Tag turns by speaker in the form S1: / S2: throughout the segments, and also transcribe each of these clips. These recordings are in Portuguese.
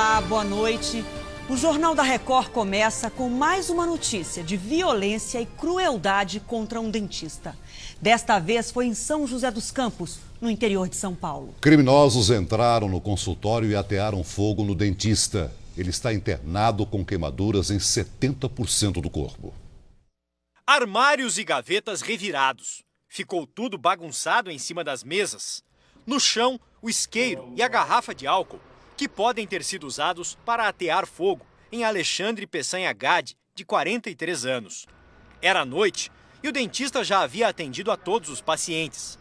S1: Olá, boa noite. O Jornal da Record começa com mais uma notícia de violência e crueldade contra um dentista. Desta vez foi em São José dos Campos, no interior de São Paulo.
S2: Criminosos entraram no consultório e atearam fogo no dentista. Ele está internado com queimaduras em 70% do corpo.
S3: Armários e gavetas revirados. Ficou tudo bagunçado em cima das mesas. No chão, o isqueiro e a garrafa de álcool, que podem ter sido usados para atear fogo em Alexandre Peçanha Gade, de 43 anos. Era noite e o dentista já havia atendido a todos os pacientes.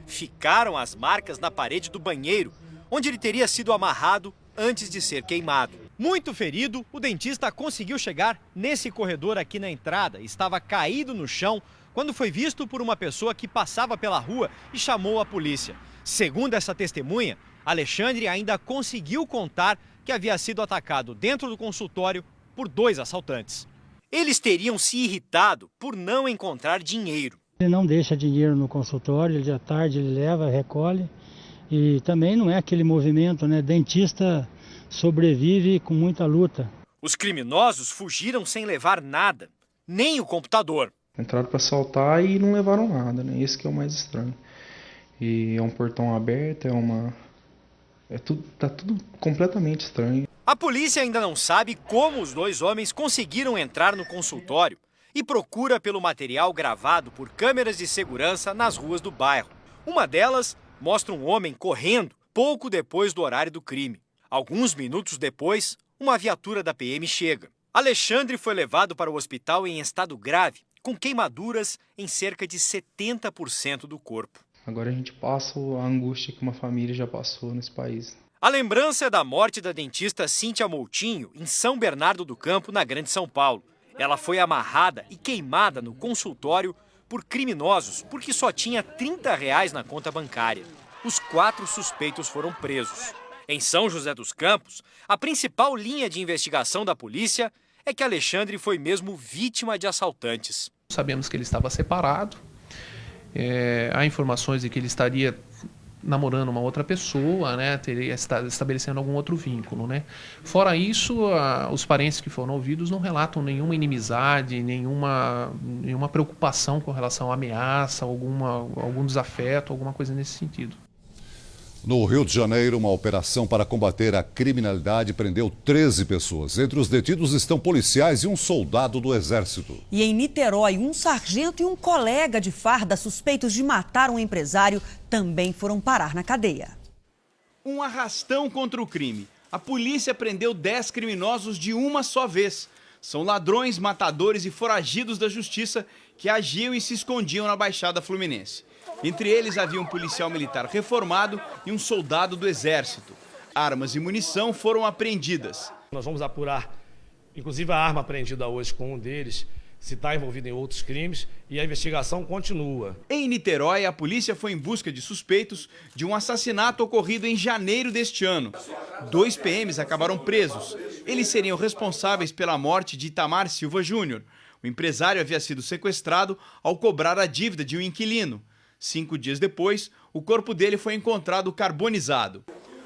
S3: Ficaram as marcas na parede do banheiro, onde ele teria sido amarrado antes de ser queimado. Muito ferido, o dentista conseguiu chegar nesse corredor aqui na entrada. Estava caído no chão quando foi visto por uma pessoa que passava pela rua e chamou a polícia. Segundo essa testemunha, Alexandre ainda conseguiu contar que havia sido atacado dentro do consultório por 2 assaltantes. Eles teriam se irritado por não encontrar dinheiro.
S4: Ele não deixa dinheiro no consultório, ele à tarde ele leva, recolhe. E também não é aquele movimento, né? Dentista sobrevive com muita luta.
S3: Os criminosos fugiram sem levar nada, nem o computador.
S5: Entraram para assaltar e não levaram nada, né? Esse que é o mais estranho. E é um portão aberto, tá tudo completamente estranho.
S3: A polícia ainda não sabe como os 2 homens conseguiram entrar no consultório e procura pelo material gravado por câmeras de segurança nas ruas do bairro. Uma delas mostra um homem correndo pouco depois do horário do crime. Alguns minutos depois, uma viatura da PM chega. Alexandre foi levado para o hospital em estado grave, com queimaduras em cerca de 70% do corpo.
S5: Agora a gente passa a angústia que uma família já passou nesse país.
S3: A lembrança é da morte da dentista Cíntia Moutinho, em São Bernardo do Campo, na Grande São Paulo. Ela foi amarrada e queimada no consultório por criminosos, porque só tinha R$30 na conta bancária. Os 4 suspeitos foram presos. Em São José dos Campos, a principal linha de investigação da polícia é que Alexandre foi mesmo vítima de assaltantes.
S6: Sabemos que ele estava separado. Há informações de que ele estaria namorando uma outra pessoa, né? Teria estabelecendo algum outro vínculo, né? Fora isso, os parentes que foram ouvidos não relatam nenhuma inimizade, nenhuma preocupação com relação à ameaça, algum desafeto, alguma coisa nesse sentido.
S2: No Rio de Janeiro, uma operação para combater a criminalidade prendeu 13 pessoas. Entre os detidos estão policiais e um soldado do Exército.
S1: E em Niterói, um sargento e um colega de farda suspeitos de matar um empresário também foram parar na cadeia.
S7: Um arrastão contra o crime. A polícia prendeu 10 criminosos de uma só vez. São ladrões, matadores e foragidos da justiça que agiam e se escondiam na Baixada Fluminense. Entre eles havia um policial militar reformado e um soldado do Exército. Armas e munição foram apreendidas.
S8: Nós vamos apurar, inclusive, a arma apreendida hoje com um deles, se está envolvido em outros crimes, e a investigação continua.
S7: Em Niterói, a polícia foi em busca de suspeitos de um assassinato ocorrido em janeiro deste ano. 2 PMs acabaram presos. Eles seriam responsáveis pela morte de Itamar Silva Júnior. O empresário havia sido sequestrado ao cobrar a dívida de um inquilino. 5 dias depois, o corpo dele foi encontrado carbonizado.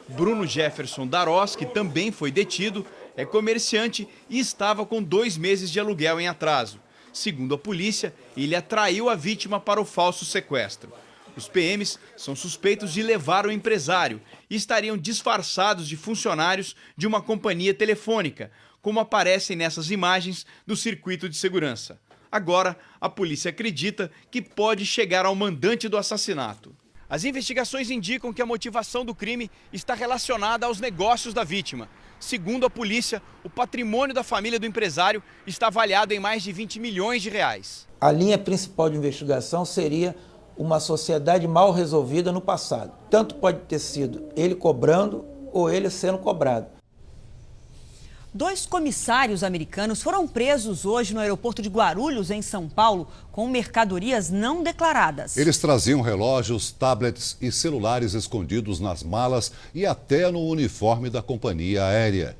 S7: Bruno Jefferson Darós, que também foi detido, é comerciante e estava com 2 meses de aluguel em atraso. Segundo a polícia, ele atraiu a vítima para o falso sequestro. Os PMs são suspeitos de levar o empresário e estariam disfarçados de funcionários de uma companhia telefônica, como aparecem nessas imagens do circuito de segurança. Agora, a polícia acredita que pode chegar ao mandante do assassinato. As investigações indicam que a motivação do crime está relacionada aos negócios da vítima. Segundo a polícia, o patrimônio da família do empresário está avaliado em mais de 20 milhões de reais.
S9: A linha principal de investigação seria uma sociedade mal resolvida no passado. Tanto pode ter sido ele cobrando ou ele sendo cobrado.
S1: 2 comissários americanos foram presos hoje no aeroporto de Guarulhos, em São Paulo, com mercadorias não declaradas.
S2: Eles traziam relógios, tablets e celulares escondidos nas malas e até no uniforme da companhia aérea.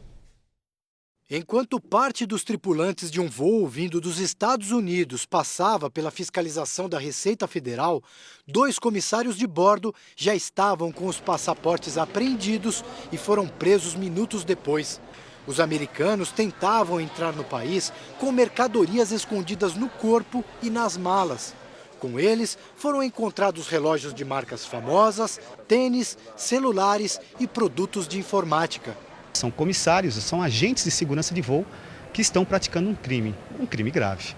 S10: Enquanto parte dos tripulantes de um voo vindo dos Estados Unidos passava pela fiscalização da Receita Federal, 2 comissários de bordo já estavam com os passaportes apreendidos e foram presos minutos depois. Os americanos tentavam entrar no país com mercadorias escondidas no corpo e nas malas. Com eles, foram encontrados relógios de marcas famosas, tênis, celulares e produtos de informática.
S11: São comissários, são agentes de segurança de voo que estão praticando um crime grave.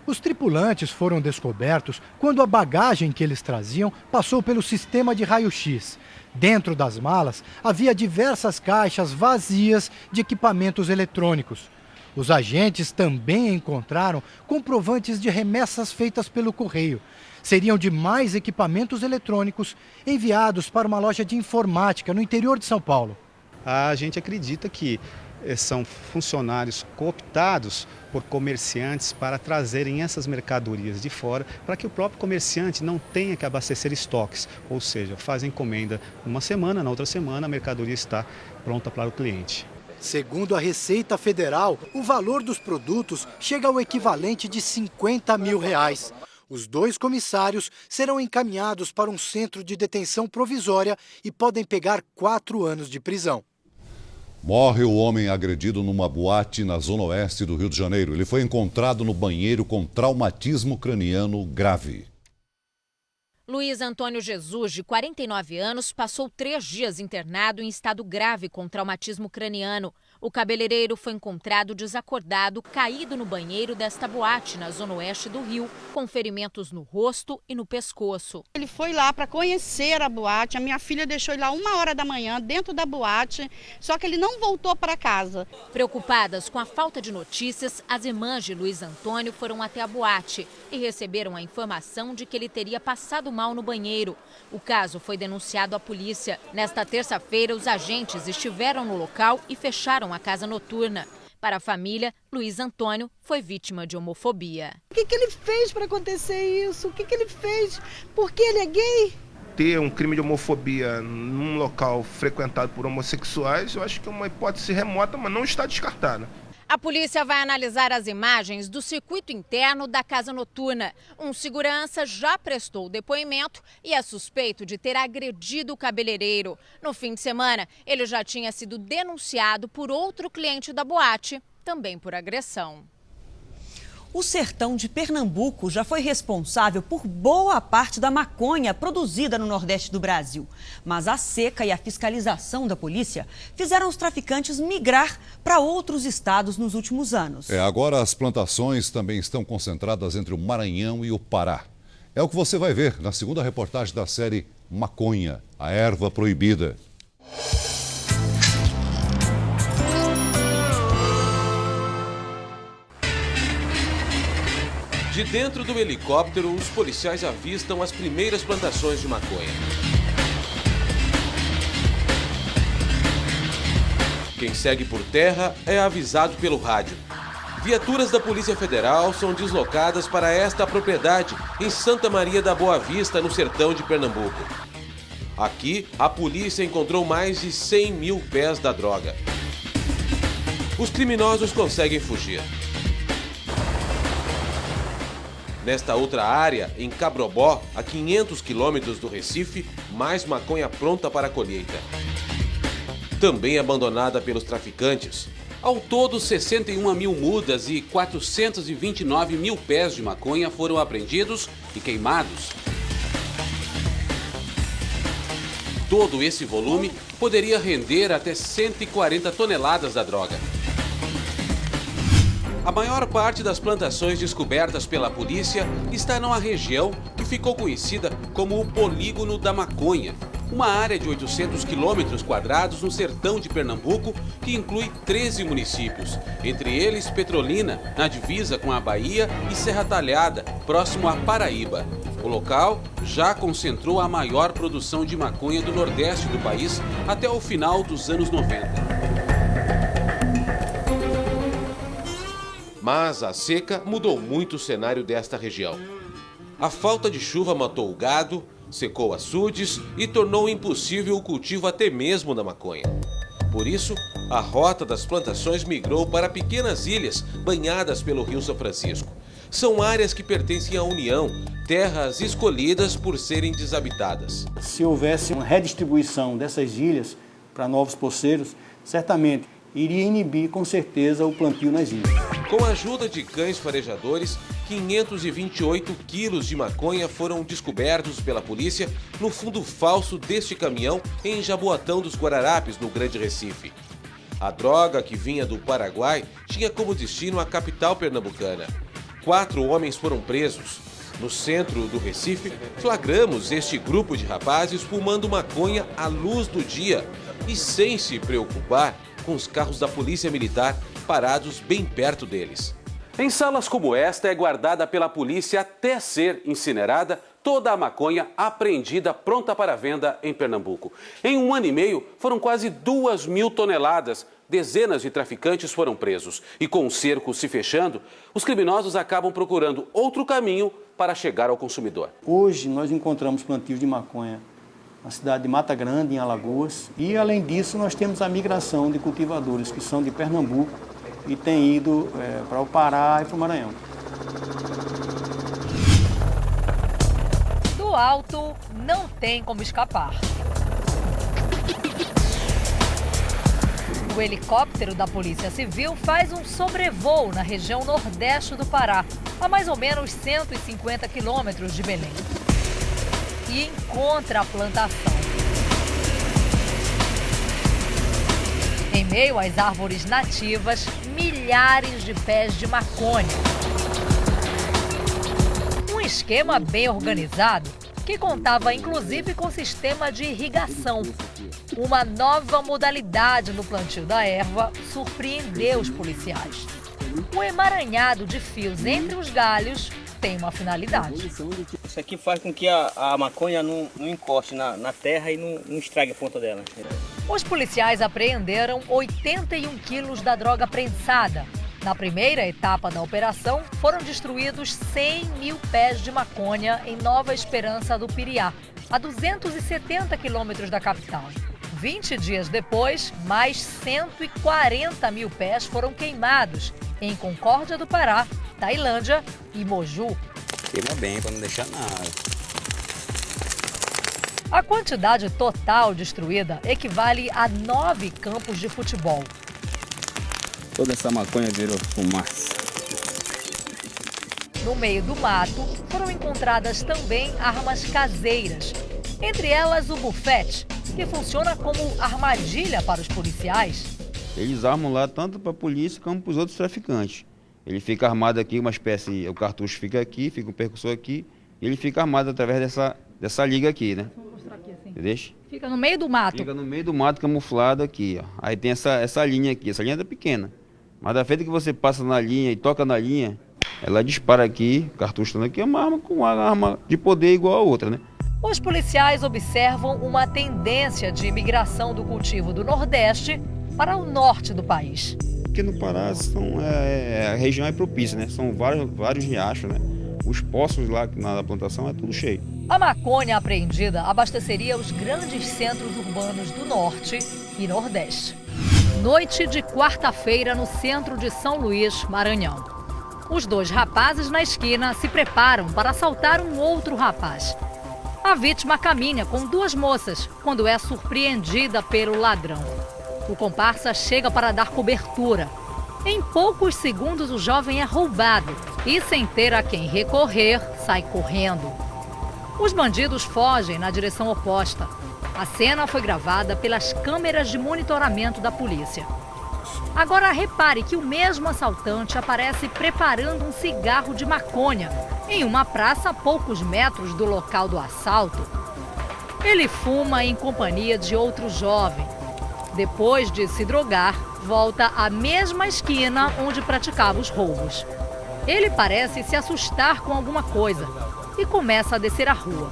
S12: Os tripulantes foram descobertos quando a bagagem que eles traziam passou pelo sistema de raio-x. Dentro das malas havia diversas caixas vazias de equipamentos eletrônicos. Os agentes também encontraram comprovantes de remessas feitas pelo correio. Seriam de mais equipamentos eletrônicos enviados para uma loja de informática no interior de São Paulo.
S11: A gente acredita que são funcionários cooptados por comerciantes para trazerem essas mercadorias de fora, para que o próprio comerciante não tenha que abastecer estoques, ou seja, faz encomenda uma semana, na outra semana a mercadoria está pronta para o cliente.
S10: Segundo a Receita Federal, o valor dos produtos chega ao equivalente de R$50 mil. Os 2 comissários serão encaminhados para um centro de detenção provisória e podem pegar 4 anos de prisão.
S2: Morre o homem agredido numa boate na zona oeste do Rio de Janeiro. Ele foi encontrado no banheiro com traumatismo craniano grave.
S13: Luiz Antônio Jesus, de 49 anos, passou 3 dias internado em estado grave com traumatismo craniano. O cabeleireiro foi encontrado desacordado, caído no banheiro desta boate na zona oeste do Rio, com ferimentos no rosto e no pescoço.
S14: Ele foi lá para conhecer a boate, a minha filha deixou ele lá 1h da manhã dentro da boate, só que ele não voltou para casa.
S13: Preocupadas com a falta de notícias, as irmãs de Luiz Antônio foram até a boate e receberam a informação de que ele teria passado mal no banheiro. O caso foi denunciado à polícia. Nesta terça-feira, os agentes estiveram no local e fecharam a casa noturna. Para a família, Luiz Antônio foi vítima de homofobia.
S14: O que ele fez para acontecer isso? O que ele fez? Porque ele é gay?
S15: Ter um crime de homofobia num local frequentado por homossexuais, eu acho que é uma hipótese remota, mas não está descartada.
S13: A polícia vai analisar as imagens do circuito interno da casa noturna. Um segurança já prestou depoimento e é suspeito de ter agredido o cabeleireiro. No fim de semana, ele já tinha sido denunciado por outro cliente da boate, também por agressão.
S1: O sertão de Pernambuco já foi responsável por boa parte da maconha produzida no Nordeste do Brasil. Mas a seca e a fiscalização da polícia fizeram os traficantes migrar para outros estados nos últimos anos.
S2: Agora as plantações também estão concentradas entre o Maranhão e o Pará. É o que você vai ver na segunda reportagem da série Maconha, a erva proibida.
S16: De dentro do helicóptero, os policiais avistam as primeiras plantações de maconha. Quem segue por terra é avisado pelo rádio. Viaturas da Polícia Federal são deslocadas para esta propriedade em Santa Maria da Boa Vista, no sertão de Pernambuco. Aqui, a polícia encontrou mais de 100 mil pés da droga. Os criminosos conseguem fugir. Nesta outra área, em Cabrobó, a 500 quilômetros do Recife, mais maconha pronta para a colheita. Também abandonada pelos traficantes.
S17: Ao todo, 61 mil mudas e 429 mil pés de maconha foram apreendidos e queimados. Todo esse volume poderia render até 140 toneladas da droga. A maior parte das plantações descobertas pela polícia está numa região que ficou conhecida como o Polígono da Maconha, uma área de 800 quilômetros quadrados no sertão de Pernambuco, que inclui 13 municípios, entre eles Petrolina, na divisa com a Bahia, e Serra Talhada, próximo a Paraíba. O local já concentrou a maior produção de maconha do Nordeste do país até o final dos anos 90.
S16: Mas a seca mudou muito o cenário desta região. A falta de chuva matou o gado, secou açudes e tornou impossível o cultivo até mesmo da maconha. Por isso, a rota das plantações migrou para pequenas ilhas banhadas pelo Rio São Francisco. São áreas que pertencem à União, terras escolhidas por serem desabitadas.
S18: Se houvesse uma redistribuição dessas ilhas para novos poceiros, certamente iria inibir com certeza o plantio nas ilhas.
S16: Com a ajuda de cães farejadores, 528 quilos de maconha foram descobertos pela polícia no fundo falso deste caminhão em Jaboatão dos Guararapes, no Grande Recife. A droga, que vinha do Paraguai, tinha como destino a capital pernambucana. 4 homens foram presos. No centro do Recife, flagramos este grupo de rapazes fumando maconha à luz do dia e sem se preocupar com os carros da Polícia Militar parados bem perto deles.
S17: Em salas como esta é guardada pela polícia até ser incinerada toda a maconha apreendida pronta para venda em Pernambuco. Em 1 ano e meio foram quase 2.000 toneladas. Dezenas de traficantes foram presos e com o cerco se fechando, os criminosos acabam procurando outro caminho para chegar ao consumidor.
S18: Hoje nós encontramos plantios de maconha na cidade de Mata Grande, em Alagoas, e além disso nós temos a migração de cultivadores que são de Pernambuco e têm ido para o Pará e para o Maranhão.
S19: Do alto não tem como escapar. O helicóptero da Polícia Civil faz um sobrevoo na região nordeste do Pará, a mais ou menos 150 quilômetros de Belém. E encontra a plantação. Em meio às árvores nativas, milhares de pés de maconha. Um esquema bem organizado que contava inclusive com sistema de irrigação. Uma nova modalidade no plantio da erva surpreendeu os policiais. O emaranhado de fios entre os galhos tem uma finalidade.
S20: Isso aqui faz com que a maconha não encoste na terra e não estrague a ponta dela.
S19: Os policiais apreenderam 81 quilos da droga prensada. Na primeira etapa da operação, foram destruídos 100 mil pés de maconha em Nova Esperança do Piriá, a 270 quilômetros da capital. 20 dias depois, mais 140 mil pés foram queimados em Concórdia do Pará, Tailândia e Moju.
S20: Queima bem para não deixar nada.
S19: A quantidade total destruída equivale a 9 campos de futebol.
S20: Toda essa maconha virou fumaça.
S19: No meio do mato, foram encontradas também armas caseiras. Entre elas o bufete, que funciona como armadilha para os policiais.
S21: Eles armam lá tanto para a polícia como para os outros traficantes. Ele fica armado aqui, uma espécie, o cartucho fica aqui, fica um percussor aqui, e ele fica armado através dessa liga aqui, né? Vou mostrar aqui assim. Deixa?
S19: Fica no meio do mato.
S21: Fica no meio do mato, camuflado aqui, ó. Aí tem essa linha aqui, essa linha é pequena. Mas da feita que você passa na linha e toca na linha, ela dispara aqui, o cartucho está aqui, é uma arma com uma arma de poder igual a outra, né?
S19: Os policiais observam uma tendência de imigração do cultivo do Nordeste para o norte do país.
S21: Aqui no Pará a região é propícia, né? São vários riachos, né? Os poços lá na plantação é tudo cheio.
S19: A maconha apreendida abasteceria os grandes centros urbanos do Norte e Nordeste. Noite de quarta-feira no centro de São Luís, Maranhão. Os 2 rapazes na esquina se preparam para assaltar um outro rapaz. A vítima caminha com 2 moças quando é surpreendida pelo ladrão. O comparsa chega para dar cobertura. Em poucos segundos, o jovem é roubado e, sem ter a quem recorrer, sai correndo. Os bandidos fogem na direção oposta. A cena foi gravada pelas câmeras de monitoramento da polícia. Agora repare que o mesmo assaltante aparece preparando um cigarro de maconha em uma praça a poucos metros do local do assalto. Ele fuma em companhia de outro jovem. Depois de se drogar, volta à mesma esquina onde praticava os roubos. Ele parece se assustar com alguma coisa e começa a descer a rua.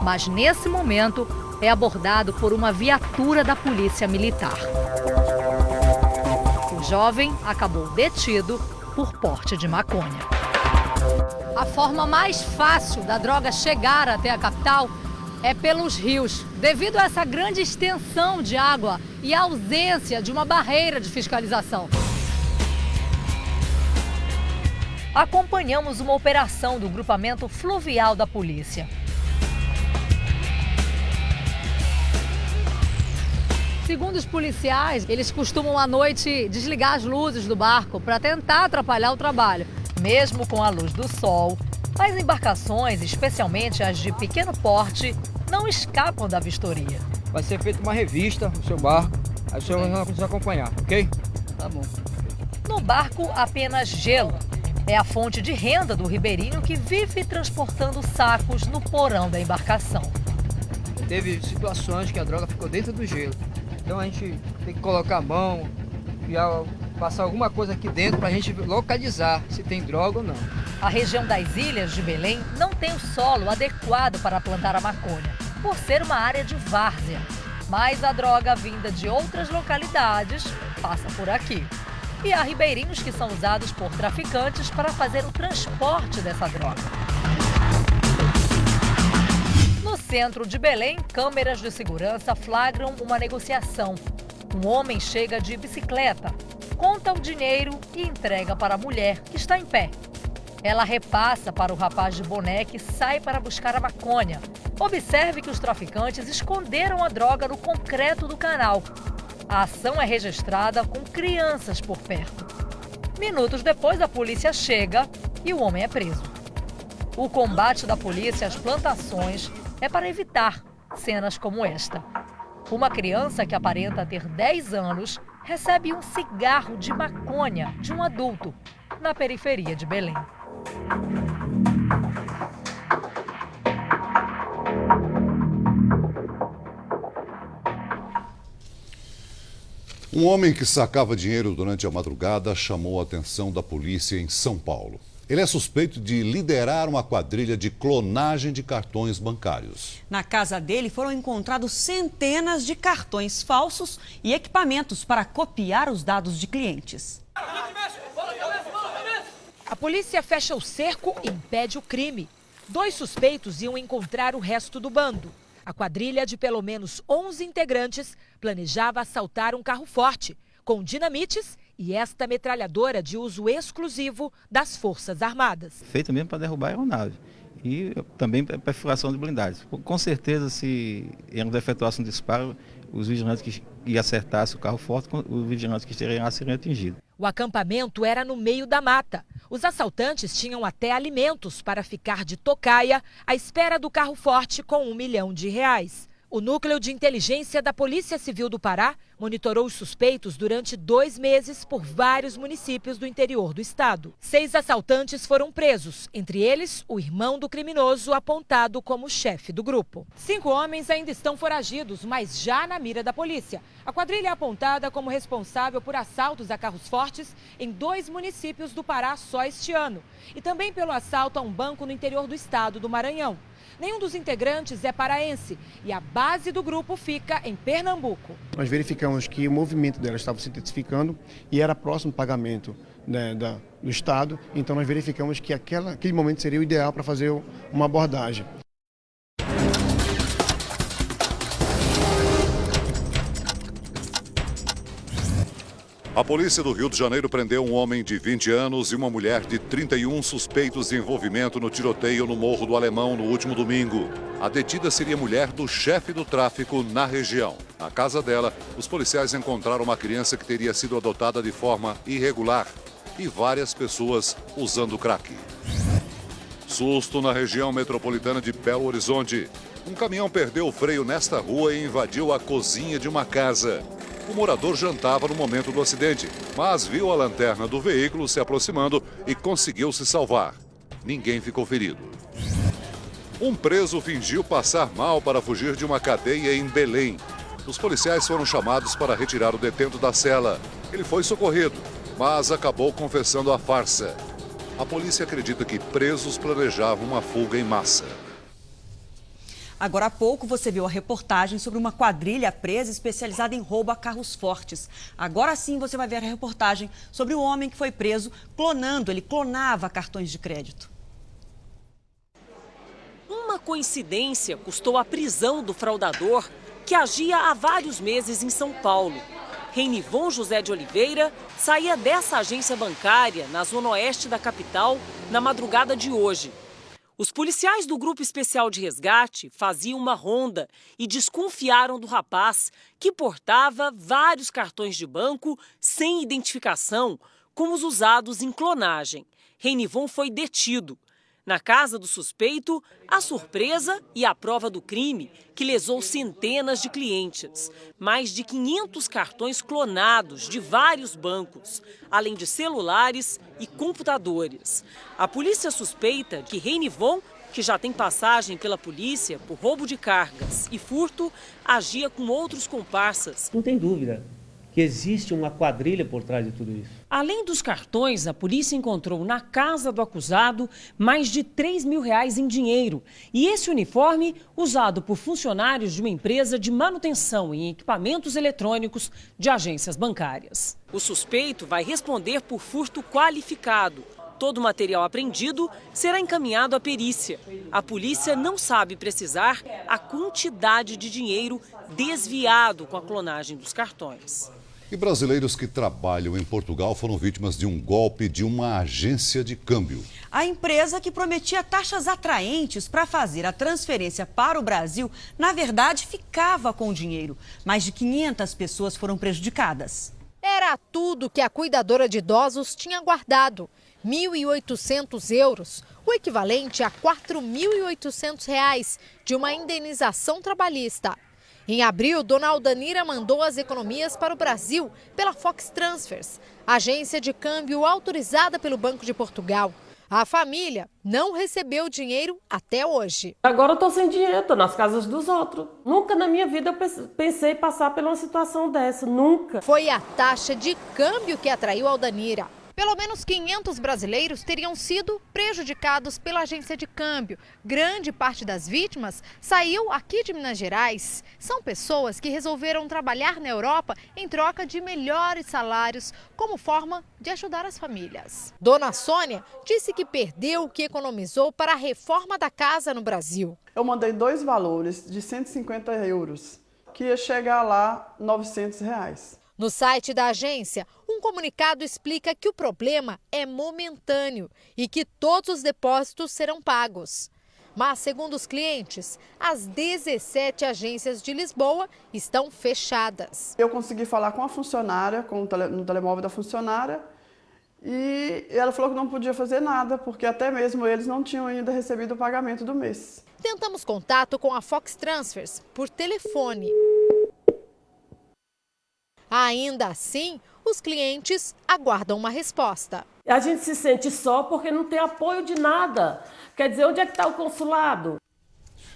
S19: Mas nesse momento é abordado por uma viatura da Polícia Militar. O jovem acabou detido por porte de maconha. A forma mais fácil da droga chegar até a capital é pelos rios. Devido a essa grande extensão de água e a ausência de uma barreira de fiscalização. Acompanhamos uma operação do grupamento fluvial da polícia. Segundo os policiais, eles costumam à noite desligar as luzes do barco para tentar atrapalhar o trabalho. Mesmo com a luz do sol, as embarcações, especialmente as de pequeno porte, não escapam da vistoria.
S4: Vai ser feita uma revista no seu barco, aí o senhor vai nos acompanhar, ok? Tá bom.
S19: No barco, apenas gelo. É a fonte de renda do ribeirinho que vive transportando sacos no porão da embarcação.
S4: Teve situações que a droga ficou dentro do gelo. Então a gente tem que colocar a mão e passar alguma coisa aqui dentro para a gente localizar se tem droga ou não.
S19: A região das Ilhas de Belém não tem o solo adequado para plantar a maconha, por ser uma área de várzea. Mas a droga vinda de outras localidades passa por aqui. E há ribeirinhos que são usados por traficantes para fazer o transporte dessa droga. No centro de Belém, câmeras de segurança flagram uma negociação. Um homem chega de bicicleta, conta o dinheiro e entrega para a mulher, que está em pé. Ela repassa para o rapaz de boné que sai para buscar a maconha. Observe que os traficantes esconderam a droga no concreto do canal. A ação é registrada com crianças por perto. Minutos depois, a polícia chega e o homem é preso. O combate da polícia às plantações é para evitar cenas como esta. Uma criança que aparenta ter 10 anos recebe um cigarro de maconha de um adulto na periferia de Belém.
S2: Um homem que sacava dinheiro durante a madrugada chamou a atenção da polícia em São Paulo. Ele é suspeito de liderar uma quadrilha de clonagem de cartões bancários.
S1: Na casa dele foram encontrados centenas de cartões falsos e equipamentos para copiar os dados de clientes.
S22: A polícia fecha o cerco e impede o crime. 2 suspeitos iam encontrar o resto do bando. A quadrilha de pelo menos 11 integrantes planejava assaltar um carro forte, com dinamites e esta metralhadora de uso exclusivo das Forças Armadas.
S23: Feita mesmo para derrubar a aeronave e também para perfuração de blindagens. Com certeza, se eles efetuassem um disparo, os vigilantes que iam acertassem o carro forte, os vigilantes que seriam atingidos.
S22: O acampamento era no meio da mata. Os assaltantes tinham até alimentos para ficar de tocaia à espera do carro forte com R$1 milhão. O Núcleo de Inteligência da Polícia Civil do Pará monitorou os suspeitos durante 2 meses por vários municípios do interior do estado. 6 assaltantes foram presos, entre eles o irmão do criminoso apontado como chefe do grupo. 5 homens ainda estão foragidos, mas já na mira da polícia. A quadrilha é apontada como responsável por assaltos a carros fortes em 2 municípios do Pará só este ano. E também pelo assalto a um banco no interior do estado do Maranhão. Nenhum dos integrantes é paraense e a base do grupo fica em Pernambuco.
S24: Nós verificamos que o movimento dela estava se intensificando e era próximo pagamento, né, do Estado, então nós verificamos que aquele momento seria o ideal para fazer uma abordagem.
S2: A polícia do Rio de Janeiro prendeu um homem de 20 anos e uma mulher de 31 suspeitos de envolvimento no tiroteio no Morro do Alemão no último domingo. A detida seria mulher do chefe do tráfico na região. Na casa dela, os policiais encontraram uma criança que teria sido adotada de forma irregular e várias pessoas usando crack. Susto na região metropolitana de Belo Horizonte. Um caminhão perdeu o freio nesta rua e invadiu a cozinha de uma casa. O morador jantava no momento do acidente, mas viu a lanterna do veículo se aproximando e conseguiu se salvar. Ninguém ficou ferido. Um preso fingiu passar mal para fugir de uma cadeia em Belém. Os policiais foram chamados para retirar o detento da cela. Ele foi socorrido, mas acabou confessando a farsa. A polícia acredita que presos planejavam uma fuga em massa.
S1: Agora há pouco você viu a reportagem sobre uma quadrilha presa especializada em roubo a carros fortes. Agora sim você vai ver a reportagem sobre o homem que foi preso clonando. Ele clonava cartões de crédito.
S3: Uma coincidência custou a prisão do fraudador, que agia há vários meses em São Paulo. Reinivon José de Oliveira saía dessa agência bancária na zona oeste da capital na madrugada de hoje. Os policiais do Grupo Especial de Resgate faziam uma ronda e desconfiaram do rapaz, que portava vários cartões de banco sem identificação, como os usados em clonagem. Reinivon foi detido. Na casa do suspeito, a surpresa e a prova do crime, que lesou centenas de clientes. Mais de 500 cartões clonados de vários bancos, além de celulares e computadores. A polícia suspeita que Reinivon, que já tem passagem pela polícia por roubo de cargas e furto, agia com outros comparsas.
S5: Não tem dúvida que existe uma quadrilha por trás de tudo isso.
S3: Além dos cartões, a polícia encontrou na casa do acusado mais de R$3 mil em dinheiro. E esse uniforme usado por funcionários de uma empresa de manutenção em equipamentos eletrônicos de agências bancárias. O suspeito vai responder por furto qualificado. Todo o material apreendido será encaminhado à perícia. A polícia não sabe precisar a quantidade de dinheiro desviado com a clonagem dos cartões.
S2: E brasileiros que trabalham em Portugal foram vítimas de um golpe de uma agência de câmbio.
S1: A empresa que prometia taxas atraentes para fazer a transferência para o Brasil, na verdade, ficava com o dinheiro. Mais de 500 pessoas foram prejudicadas.
S19: Era tudo que a cuidadora de idosos tinha guardado. €1.800, o equivalente a R$ 4.800 de uma indenização trabalhista. Em abril, Dona Aldanira mandou as economias para o Brasil pela Fox Transfers, agência de câmbio autorizada pelo Banco de Portugal. A família não recebeu dinheiro até hoje.
S6: Agora eu estou sem dinheiro, estou nas casas dos outros. Nunca na minha vida eu pensei em passar por uma situação dessa, nunca.
S19: Foi a taxa de câmbio que atraiu Aldanira. Pelo menos 500 brasileiros teriam sido prejudicados pela agência de câmbio. Grande parte das vítimas saiu aqui de Minas Gerais. São pessoas que resolveram trabalhar na Europa em troca de melhores salários, como forma de ajudar as famílias. Dona Sônia disse que perdeu o que economizou para a reforma da casa no Brasil.
S8: Eu mandei 2 valores de €150, que ia chegar lá R$900.
S19: No site da agência, um comunicado explica que o problema é momentâneo e que todos os depósitos serão pagos. Mas, segundo os clientes, as 17 agências de Lisboa estão fechadas.
S8: Eu consegui falar com a funcionária, no telemóvel da funcionária, e ela falou que não podia fazer nada, porque até mesmo eles não tinham ainda recebido o pagamento do mês.
S19: Tentamos contato com a Fox Transfers por telefone. Ainda assim, os clientes aguardam uma resposta.
S6: A gente se sente só porque não tem apoio de nada. Quer dizer, onde é que está o consulado?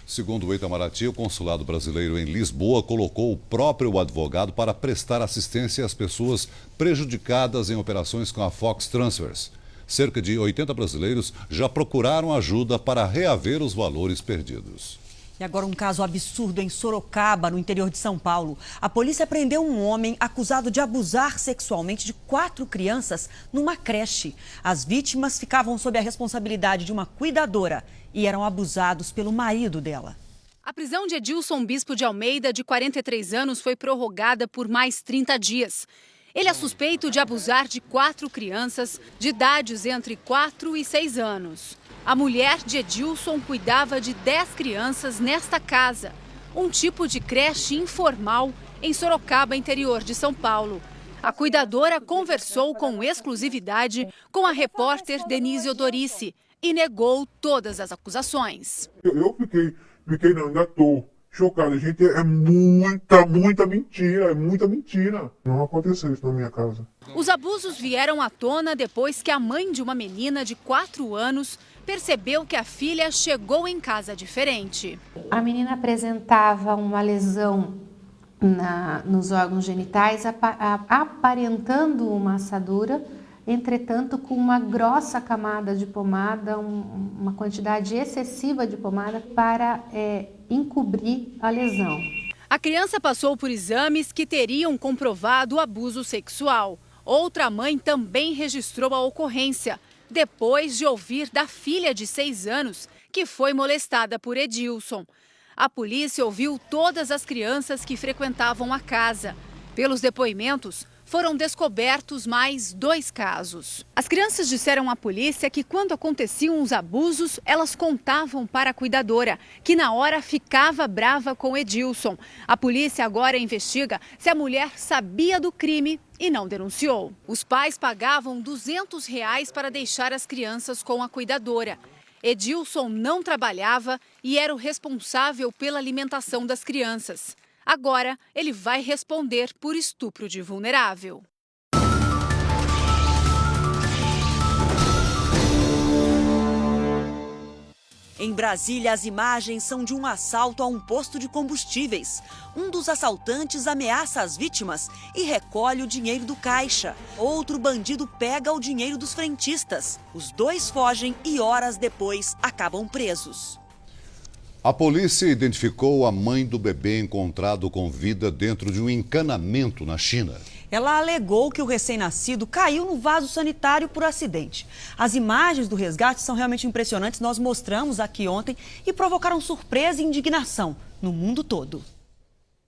S2: Segundo o Itamaraty, o consulado brasileiro em Lisboa colocou o próprio advogado para prestar assistência às pessoas prejudicadas em operações com a Fox Transfers. Cerca de 80 brasileiros já procuraram ajuda para reaver os valores perdidos.
S1: E agora um caso absurdo em Sorocaba, no interior de São Paulo. A polícia prendeu um homem acusado de abusar sexualmente de 4 crianças numa creche. As vítimas ficavam sob a responsabilidade de uma cuidadora e eram abusados pelo marido dela.
S25: A prisão de Edilson Bispo de Almeida, de 43 anos, foi prorrogada por mais 30 dias. Ele é suspeito de abusar de 4 crianças de idades entre 4 e 6 anos. A mulher de Edilson cuidava de 10 crianças nesta casa, um tipo de creche informal em Sorocaba, interior de São Paulo. A cuidadora conversou com exclusividade com a repórter Denise Odorici e negou todas as acusações.
S26: Eu fiquei não, ainda estou chocado. Gente, é muita mentira. Não aconteceu isso na minha casa.
S25: Os abusos vieram à tona depois que a mãe de uma menina de 4 anos percebeu que a filha chegou em casa diferente.
S27: A menina apresentava uma lesão nos órgãos genitais, aparentando uma assadura, entretanto com uma grossa camada de pomada, uma quantidade excessiva de pomada para encobrir a lesão.
S25: A criança passou por exames que teriam comprovado o abuso sexual. Outra mãe também registrou a ocorrência, depois de ouvir da filha de 6 anos que foi molestada por Edilson. A polícia ouviu todas as crianças que frequentavam a casa. Pelos depoimentos, foram descobertos mais 2 casos. As crianças disseram à polícia que quando aconteciam os abusos, elas contavam para a cuidadora, que na hora ficava brava com Edilson. A polícia agora investiga se a mulher sabia do crime e não denunciou. Os pais pagavam R$200 para deixar as crianças com a cuidadora. Edilson não trabalhava e era o responsável pela alimentação das crianças. Agora, ele vai responder por estupro de vulnerável.
S1: Em Brasília, as imagens são de um assalto a um posto de combustíveis. Um dos assaltantes ameaça as vítimas e recolhe o dinheiro do caixa. Outro bandido pega o dinheiro dos frentistas. Os 2 fogem e horas depois acabam presos.
S2: A polícia identificou a mãe do bebê encontrado com vida dentro de um encanamento na China.
S1: Ela alegou que o recém-nascido caiu no vaso sanitário por acidente. As imagens do resgate são realmente impressionantes. Nós mostramos aqui ontem e provocaram surpresa e indignação no mundo todo.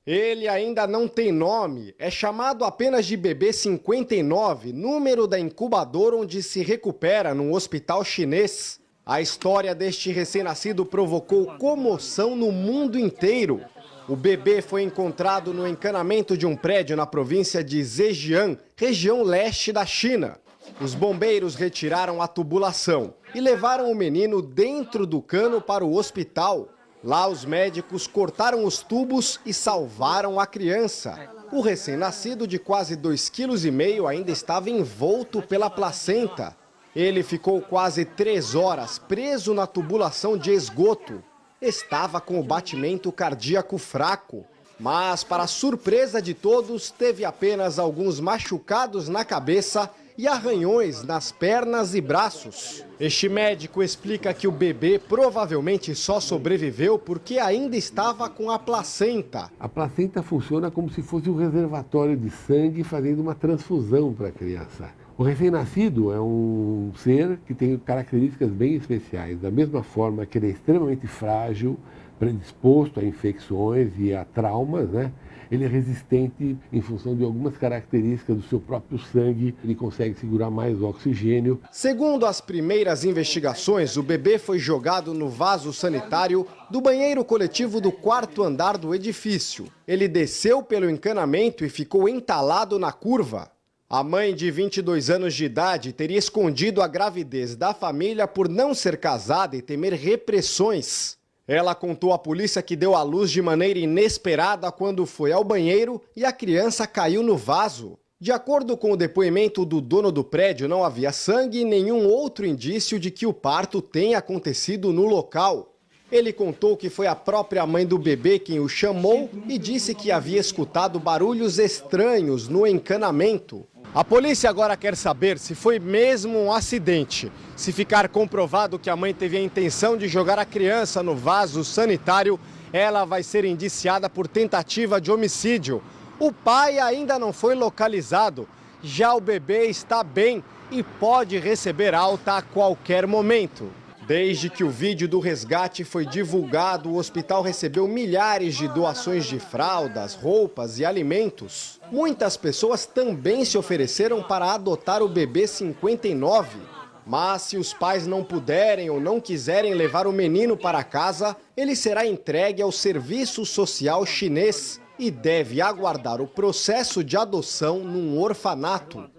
S7: Ele ainda não tem nome, é chamado apenas de bebê 59, número da incubadora onde se recupera num hospital chinês. A história deste recém-nascido provocou comoção no mundo inteiro. O bebê foi encontrado no encanamento de um prédio na província de Zhejiang, região leste da China. Os bombeiros retiraram a tubulação e levaram o menino dentro do cano para o hospital. Lá, os médicos cortaram os tubos e salvaram a criança. O recém-nascido, de quase 2,5 kg, ainda estava envolto pela placenta. Ele ficou quase 3 horas preso na tubulação de esgoto. Estava com o batimento cardíaco fraco, mas, para surpresa de todos, teve apenas alguns machucados na cabeça e arranhões nas pernas e braços. Este médico explica que o bebê provavelmente só sobreviveu porque ainda estava com a placenta.
S9: A placenta funciona como se fosse um reservatório de sangue fazendo uma transfusão para a criança. O recém-nascido é um ser que tem características bem especiais. Da mesma forma que ele é extremamente frágil, predisposto a infecções e a traumas, né? Ele é resistente em função de algumas características do seu próprio sangue. Ele consegue segurar mais oxigênio.
S7: Segundo as primeiras investigações, o bebê foi jogado no vaso sanitário do banheiro coletivo do 4º andar do edifício. Ele desceu pelo encanamento e ficou entalado na curva. A mãe de 22 anos de idade teria escondido a gravidez da família por não ser casada e temer repressões. Ela contou à polícia que deu à luz de maneira inesperada quando foi ao banheiro e a criança caiu no vaso. De acordo com o depoimento do dono do prédio, não havia sangue e nenhum outro indício de que o parto tenha acontecido no local. Ele contou que foi a própria mãe do bebê quem o chamou e disse que havia escutado barulhos estranhos no encanamento. A polícia agora quer saber se foi mesmo um acidente. Se ficar comprovado que a mãe teve a intenção de jogar a criança no vaso sanitário, ela vai ser indiciada por tentativa de homicídio. O pai ainda não foi localizado. Já o bebê está bem e pode receber alta a qualquer momento. Desde que o vídeo do resgate foi divulgado, o hospital recebeu milhares de doações de fraldas, roupas e alimentos. Muitas pessoas também se ofereceram para adotar o bebê 59. Mas se os pais não puderem ou não quiserem levar o menino para casa, ele será entregue ao Serviço Social Chinês e deve aguardar o processo de adoção num orfanato.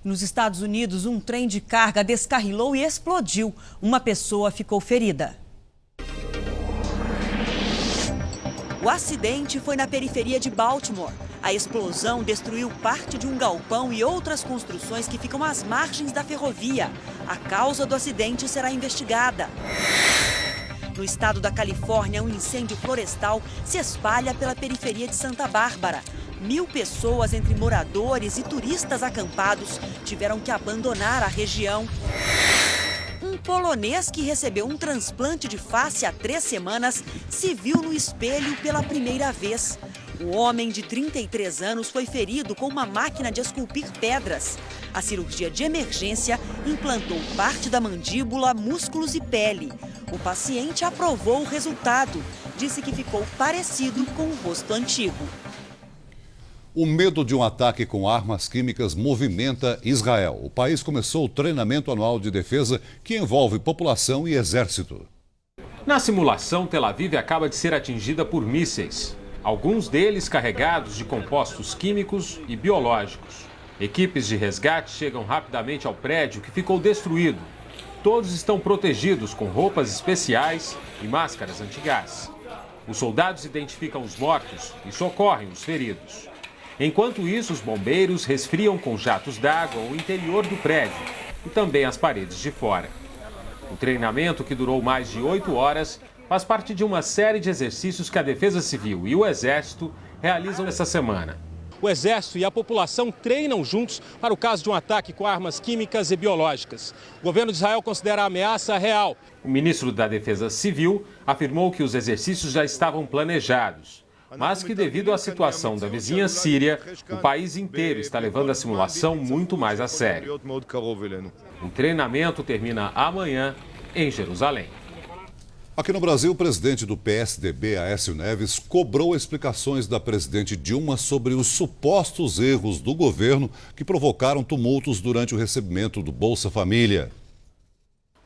S1: Nos Estados Unidos, um trem de carga descarrilou e explodiu. Uma pessoa ficou ferida. O acidente foi na periferia de Baltimore. A explosão destruiu parte de um galpão e outras construções que ficam às margens da ferrovia. A causa do acidente será investigada. No estado da Califórnia, um incêndio florestal se espalha pela periferia de Santa Bárbara. 1.000 pessoas, entre moradores e turistas acampados, tiveram que abandonar a região. Um polonês que recebeu um transplante de face há 3 semanas se viu no espelho pela primeira vez. O homem de 33 anos foi ferido com uma máquina de esculpir pedras. A cirurgia de emergência implantou parte da mandíbula, músculos e pele. O paciente aprovou o resultado. Disse que ficou parecido com o rosto antigo.
S2: O medo de um ataque com armas químicas movimenta Israel. O país começou o treinamento anual de defesa que envolve população e exército.
S10: Na simulação, Tel Aviv acaba de ser atingida por mísseis, alguns deles carregados de compostos químicos e biológicos. Equipes de resgate chegam rapidamente ao prédio que ficou destruído. Todos estão protegidos com roupas especiais e máscaras antigás. Os soldados identificam os mortos e socorrem os feridos. Enquanto isso, os bombeiros resfriam com jatos d'água o interior do prédio e também as paredes de fora. O treinamento, que durou mais de 8 horas, faz parte de uma série de exercícios que a Defesa Civil e o Exército realizam essa semana. O Exército e a população treinam juntos para o caso de um ataque com armas químicas e biológicas. O governo de Israel considera a ameaça real. O ministro da Defesa Civil afirmou que os exercícios já estavam planejados, mas que, devido à situação da vizinha Síria, o país inteiro está levando a simulação muito mais a sério. O treinamento termina amanhã em Jerusalém.
S2: Aqui no Brasil, o presidente do PSDB, Aécio Neves, cobrou explicações da presidente Dilma sobre os supostos erros do governo que provocaram tumultos durante o recebimento do Bolsa Família.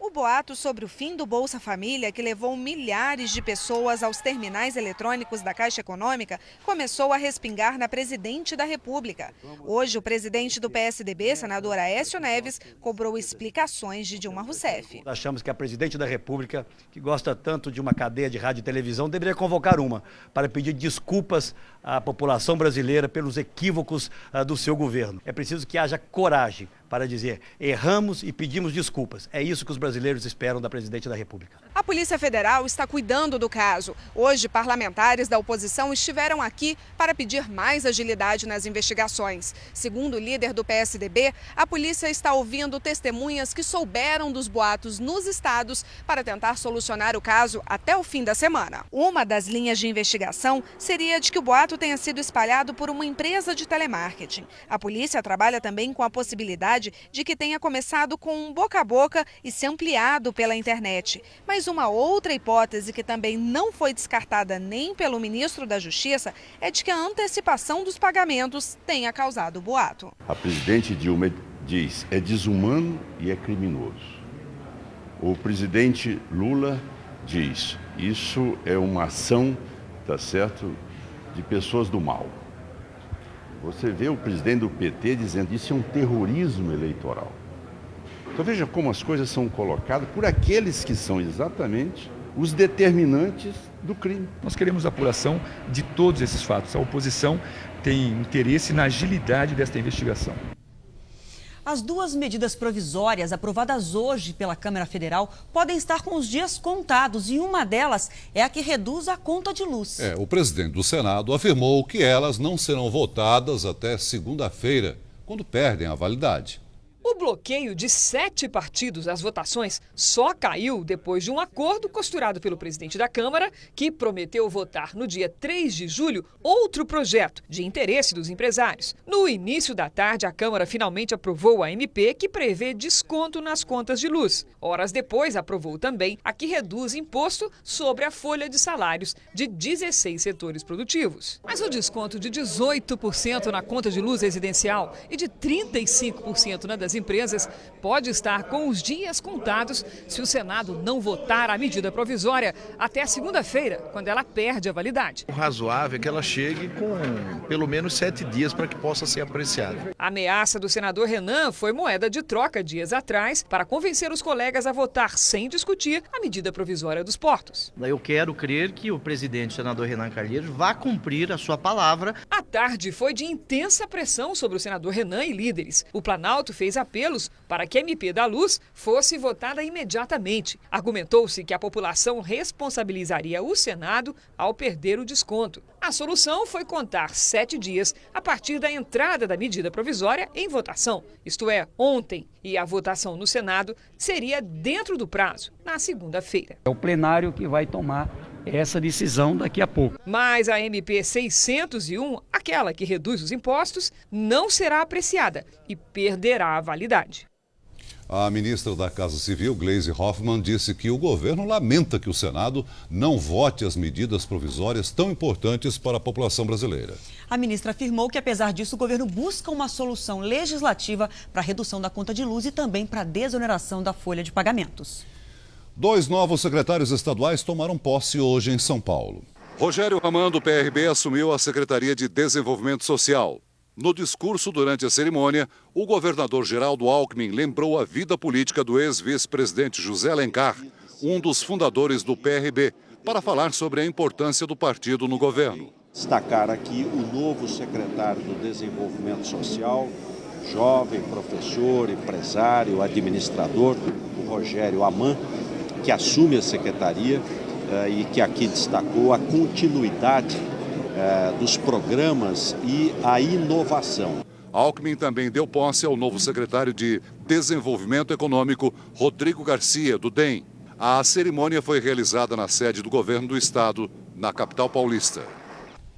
S11: O boato sobre o fim do Bolsa Família, que levou milhares de pessoas aos terminais eletrônicos da Caixa Econômica, começou a respingar na presidente da República. Hoje, o presidente do PSDB, senador Aécio Neves, cobrou explicações de Dilma Rousseff.
S12: Achamos que a presidente da República, que gosta tanto de uma cadeia de rádio e televisão, deveria convocar uma para pedir desculpas à população brasileira pelos equívocos do seu governo. É preciso que haja coragem para dizer: erramos e pedimos desculpas. É isso que os brasileiros esperam da presidente da República.
S11: A Polícia Federal está cuidando do caso. Hoje, parlamentares da oposição estiveram aqui para pedir mais agilidade nas investigações. Segundo o líder do PSDB, a polícia está ouvindo testemunhas que souberam dos boatos nos estados para tentar solucionar o caso até o fim da semana. Uma das linhas de investigação seria de que o boato tenha sido espalhado por uma empresa de telemarketing. A polícia trabalha também com a possibilidade de que tenha começado com um boca a boca e se ampliado pela internet. Mas uma outra hipótese que também não foi descartada nem pelo ministro da Justiça é de que a antecipação dos pagamentos tenha causado o boato.
S13: A presidente Dilma diz: é desumano e é criminoso. O presidente Lula diz: isso é uma ação, tá certo, de pessoas do mal. Você vê o presidente do PT dizendo: isso é um terrorismo eleitoral. Então veja como as coisas são colocadas por aqueles que são exatamente os determinantes do crime.
S14: Nós queremos a apuração de todos esses fatos. A oposição tem interesse na agilidade desta investigação.
S1: As duas medidas provisórias aprovadas hoje pela Câmara Federal podem estar com os dias contados e uma delas é a que reduz a conta de luz.
S2: O presidente do Senado afirmou que elas não serão votadas até segunda-feira, quando perdem a validade.
S15: O bloqueio de 7 partidos às votações só caiu depois de um acordo costurado pelo presidente da Câmara, que prometeu votar no dia 3 de julho outro projeto de interesse dos empresários. No início da tarde, a Câmara finalmente aprovou a MP que prevê desconto nas contas de luz. Horas depois, aprovou também a que reduz imposto sobre a folha de salários de 16 setores produtivos. Mas o desconto de 18% na conta de luz residencial e de 35% na das empresas pode estar com os dias contados se o Senado não votar a medida provisória até segunda-feira, quando ela perde a validade.
S16: O razoável é que ela chegue com pelo menos 7 dias para que possa ser apreciada.
S15: A ameaça do senador Renan foi moeda de troca dias atrás para convencer os colegas a votar sem discutir a medida provisória dos portos.
S16: Eu quero crer que o presidente, o senador Renan Calheiros, vá cumprir a sua palavra.
S15: A tarde foi de intensa pressão sobre o senador Renan e líderes. O Planalto fez apelos para que a MP da Luz fosse votada imediatamente. Argumentou-se que a população responsabilizaria o Senado ao perder o desconto. A solução foi contar 7 dias a partir da entrada da medida provisória em votação, isto é, ontem, e a votação no Senado seria dentro do prazo, na segunda-feira.
S28: É o plenário que vai tomar
S12: essa decisão daqui a pouco.
S15: Mas a MP 601, aquela que reduz os impostos, não será apreciada e perderá a validade.
S2: A ministra da Casa Civil, Gleisi Hoffmann, disse que o governo lamenta que o Senado não vote as medidas provisórias tão importantes para a população brasileira.
S1: A ministra afirmou que, apesar disso, o governo busca uma solução legislativa para a redução da conta de luz e também para a desoneração da folha de pagamentos.
S2: 2 novos secretários estaduais tomaram posse hoje em São Paulo. Rogério Raman, do PRB, assumiu a Secretaria de Desenvolvimento Social. No discurso durante a cerimônia, o governador Geraldo Alckmin lembrou a vida política do ex-vice-presidente José Alencar, um dos fundadores do PRB, para falar sobre a importância do partido no governo.
S4: Destacar aqui o novo secretário do Desenvolvimento Social, jovem professor, empresário, administrador, o Rogério Raman, que assume a secretaria e que aqui destacou a continuidade dos programas e a inovação.
S2: Alckmin também deu posse ao novo secretário de Desenvolvimento Econômico, Rodrigo Garcia, do DEM. A cerimônia foi realizada na sede do governo do estado, na capital paulista.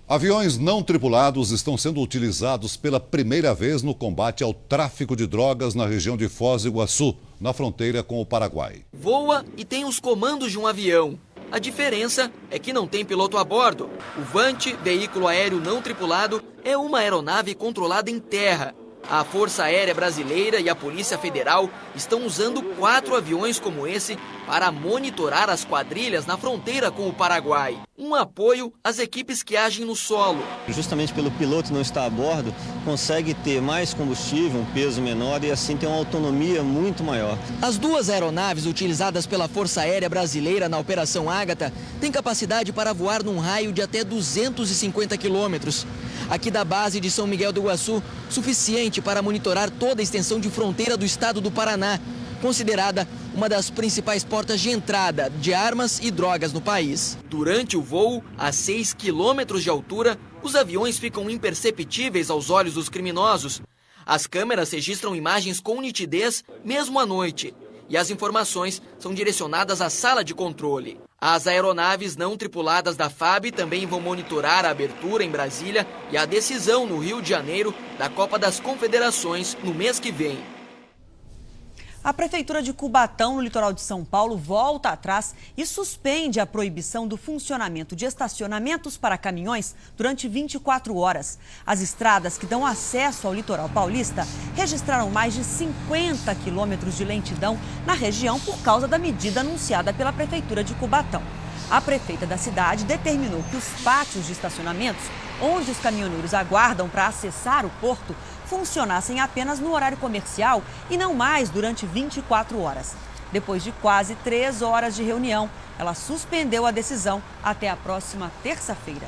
S2: Aviões não tripulados estão sendo utilizados pela primeira vez no combate ao tráfico de drogas na região de Foz do Iguaçu, na fronteira com o Paraguai.
S17: Voa e tem os comandos de um avião. A diferença é que não tem piloto a bordo. O VANT, veículo aéreo não tripulado, é uma aeronave controlada em terra. A Força Aérea Brasileira e a Polícia Federal estão usando 4 aviões como esse para monitorar as quadrilhas na fronteira com o Paraguai. Um apoio às equipes que agem no solo.
S18: Justamente pelo piloto não estar a bordo, consegue ter mais combustível, um peso menor e assim ter uma autonomia muito maior.
S17: As 2 aeronaves utilizadas pela Força Aérea Brasileira na Operação Ágata têm capacidade para voar num raio de até 250 quilômetros. Aqui da base de São Miguel do Iguaçu, suficiente para monitorar toda a extensão de fronteira do estado do Paraná, considerada uma das principais portas de entrada de armas e drogas no país. Durante o voo, a 6 quilômetros de altura, os aviões ficam imperceptíveis aos olhos dos criminosos. As câmeras registram imagens com nitidez mesmo à noite. E as informações são direcionadas à sala de controle. As aeronaves não tripuladas da FAB também vão monitorar a abertura em Brasília e a decisão no Rio de Janeiro da Copa das Confederações no mês que vem.
S1: A Prefeitura de Cubatão, no litoral de São Paulo, volta atrás e suspende a proibição do funcionamento de estacionamentos para caminhões durante 24 horas. As estradas que dão acesso ao litoral paulista registraram mais de 50 quilômetros de lentidão na região por causa da medida anunciada pela Prefeitura de Cubatão. A prefeita da cidade determinou que os pátios de estacionamentos, onde os caminhoneiros aguardam para acessar o porto, funcionassem apenas no horário comercial e não mais durante 24 horas. Depois de quase 3 horas de reunião, ela suspendeu a decisão até a próxima terça-feira.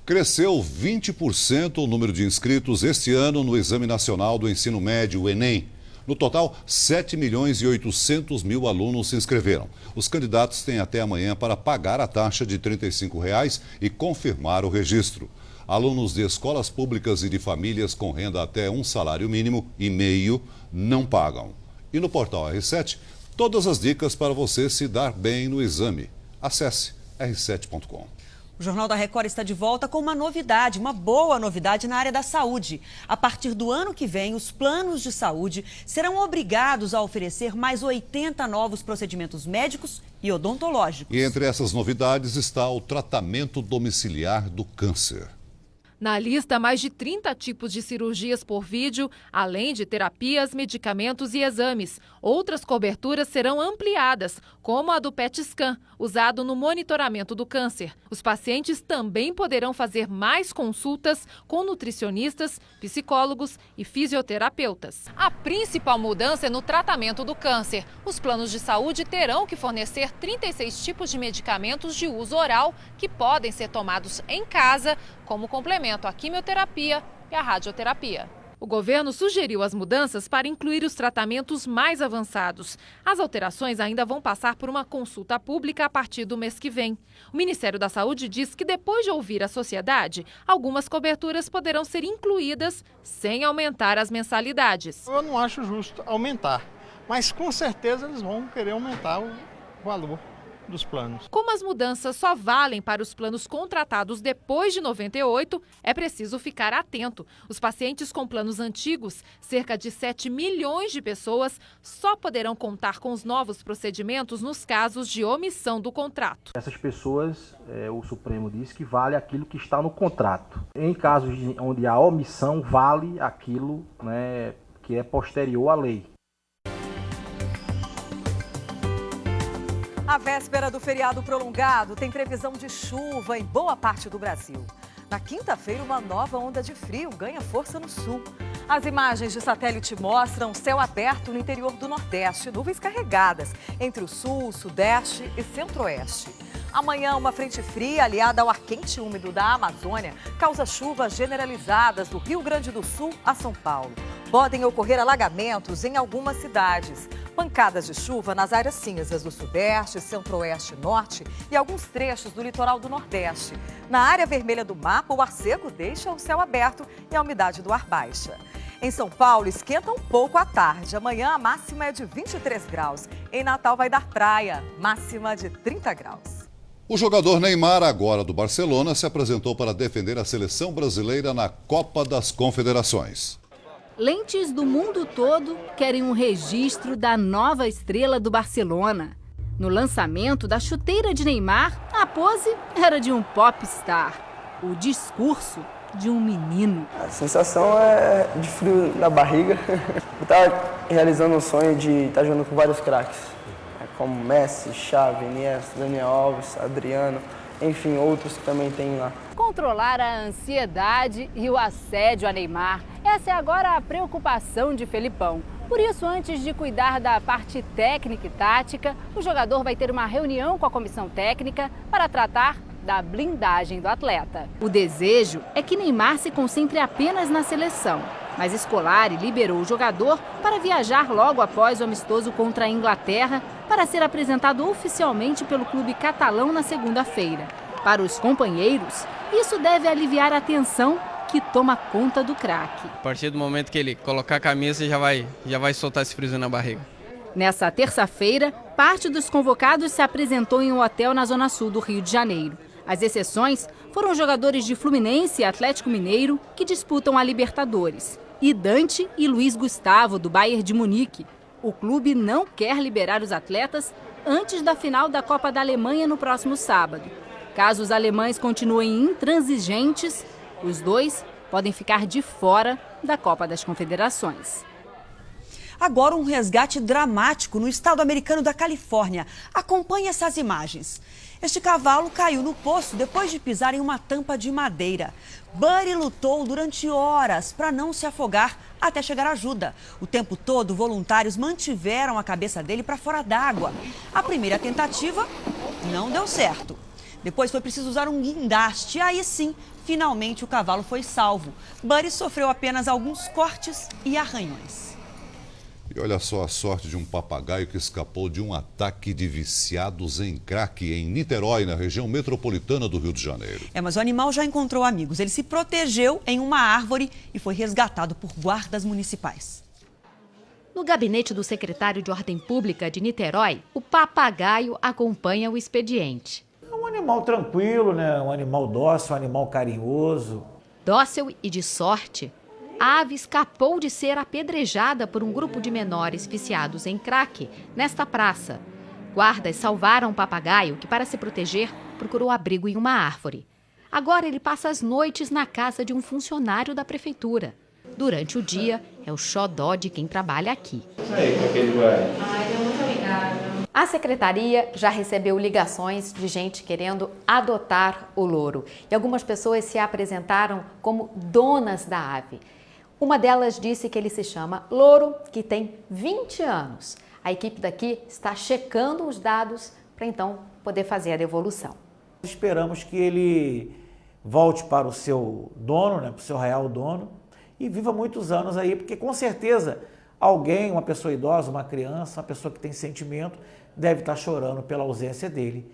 S2: Cresceu 20% o número de inscritos este ano no Exame Nacional do Ensino Médio, o Enem. No total, 7.800.000 alunos se inscreveram. Os candidatos têm até amanhã para pagar a taxa de R$ 35,00 e confirmar o registro. Alunos de escolas públicas e de famílias com renda até um salário mínimo e meio não pagam. E no portal R7, todas as dicas para você se dar bem no exame. Acesse r7.com.
S1: O Jornal da Record está de volta com uma novidade, uma boa novidade na área da saúde. A partir do ano que vem, os planos de saúde serão obrigados a oferecer mais 80 novos procedimentos médicos e odontológicos.
S2: E entre essas novidades está o tratamento domiciliar do câncer.
S20: Na lista, mais de 30 tipos de cirurgias por vídeo, além de terapias, medicamentos e exames. Outras coberturas serão ampliadas, como a do PET Scan, usado no monitoramento do câncer. Os pacientes também poderão fazer mais consultas com nutricionistas, psicólogos e fisioterapeutas. A principal mudança é no tratamento do câncer. Os planos de saúde terão que fornecer 36 tipos de medicamentos de uso oral que podem ser tomados em casa, como complemento à quimioterapia e à radioterapia. O governo sugeriu as mudanças para incluir os tratamentos mais avançados. As alterações ainda vão passar por uma consulta pública a partir do mês que vem. O Ministério da Saúde diz que depois de ouvir a sociedade, algumas coberturas poderão ser incluídas sem aumentar as mensalidades.
S21: Eu não acho justo aumentar, mas com certeza eles vão querer aumentar o valor.
S3: dos planos.
S20: Como as mudanças só valem para os planos contratados depois de 98, é preciso ficar atento. Os pacientes com planos antigos, cerca de 7 milhões de pessoas, só poderão contar com os novos procedimentos nos casos de omissão do contrato.
S3: Essas pessoas, o Supremo diz que vale aquilo que está no contrato. Em casos onde há omissão, vale aquilo, né, que é posterior à lei.
S5: A véspera do feriado prolongado tem previsão de chuva em boa parte do Brasil. Na quinta-feira, uma nova onda de frio ganha força no sul. As imagens de satélite mostram céu aberto no interior do Nordeste, nuvens carregadas entre o sul, sudeste e centro-oeste. Amanhã, uma frente fria aliada ao ar quente e úmido da Amazônia causa chuvas generalizadas do Rio Grande do Sul a São Paulo. Podem ocorrer alagamentos em algumas cidades. Pancadas de chuva nas áreas cinzas do Sudeste, Centro-Oeste e Norte e alguns trechos do litoral do Nordeste. Na área vermelha do mapa, o ar seco deixa o céu aberto e a umidade do ar baixa. Em São Paulo, esquenta um pouco à tarde. Amanhã, a máxima é de 23 graus. Em Natal, vai dar praia, máxima de 30 graus.
S2: O jogador Neymar, agora do Barcelona, se apresentou para defender a seleção brasileira na Copa das Confederações.
S8: Lentes do mundo todo querem um registro da nova estrela do Barcelona. No lançamento da chuteira de Neymar, a pose era de um popstar. O discurso de um menino.
S21: A sensação é de frio na barriga. Eu estava realizando um sonho de estar jogando com vários craques, como Messi, Xavi, Iniesta, Daniel Alves, Adriano, enfim, outros que também tem lá.
S8: Controlar a ansiedade e o assédio a Neymar. Essa é agora a preocupação de Felipão. Por isso, antes de cuidar da parte técnica e tática, o jogador vai ter uma reunião com a comissão técnica para tratar da blindagem do atleta. O desejo é que Neymar se concentre apenas na seleção, mas Scolari liberou o jogador para viajar logo após o amistoso contra a Inglaterra para ser apresentado oficialmente pelo clube catalão na segunda-feira. Para os companheiros, isso deve aliviar a tensão que toma conta do craque.
S22: A partir do momento que ele colocar a camisa, já vai soltar esse friozinho na barriga.
S8: Nessa terça-feira, parte dos convocados se apresentou em um hotel na zona sul do Rio de Janeiro. As exceções foram jogadores de Fluminense e Atlético Mineiro que disputam a Libertadores. E Dante e Luiz Gustavo, do Bayern de Munique. O clube não quer liberar os atletas antes da final da Copa da Alemanha no próximo sábado. Caso os alemães continuem intransigentes, os dois podem ficar de fora da Copa das Confederações.
S1: Agora, um resgate dramático no estado americano da Califórnia. Acompanhe essas imagens. Este cavalo caiu no poço depois de pisar em uma tampa de madeira. Buddy lutou durante horas para não se afogar até chegar ajuda. O tempo todo, voluntários mantiveram a cabeça dele para fora d'água. A primeira tentativa não deu certo. Depois foi preciso usar um guindaste e aí sim, finalmente o cavalo foi salvo. Buddy sofreu apenas alguns cortes e arranhões.
S2: E olha só a sorte de um papagaio que escapou de um ataque de viciados em crack em Niterói, na região metropolitana do Rio de Janeiro.
S1: Mas o animal já encontrou amigos. Ele se protegeu em uma árvore e foi resgatado por guardas municipais.
S23: No gabinete do secretário de Ordem Pública de Niterói, o papagaio acompanha o expediente.
S24: É um animal tranquilo, né? Um animal dócil, um animal carinhoso.
S23: Dócil e de sorte, a ave escapou de ser apedrejada por um grupo de menores viciados em crack nesta praça. Guardas salvaram o papagaio que, para se proteger, procurou abrigo em uma árvore. Agora ele passa as noites na casa de um funcionário da prefeitura. Durante o dia, é o xodó de quem trabalha aqui. A secretaria já recebeu ligações de gente querendo adotar o louro. E algumas pessoas se apresentaram como donas da ave. Uma delas disse que ele se chama Louro, que tem 20 anos. A equipe daqui está checando os dados para então poder fazer a devolução.
S24: Esperamos que ele volte para o seu dono, né, para o seu real dono, e viva muitos anos aí, porque com certeza alguém, uma pessoa idosa, uma criança, uma pessoa que tem sentimento, deve estar chorando pela ausência dele.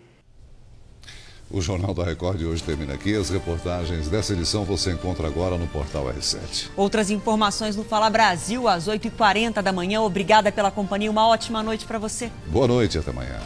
S2: O Jornal da Record de hoje termina aqui. As reportagens dessa edição você encontra agora no portal R7.
S1: Outras informações no Fala Brasil, às 8h40 da manhã. Obrigada pela companhia. Uma ótima noite para você.
S2: Boa noite e até amanhã.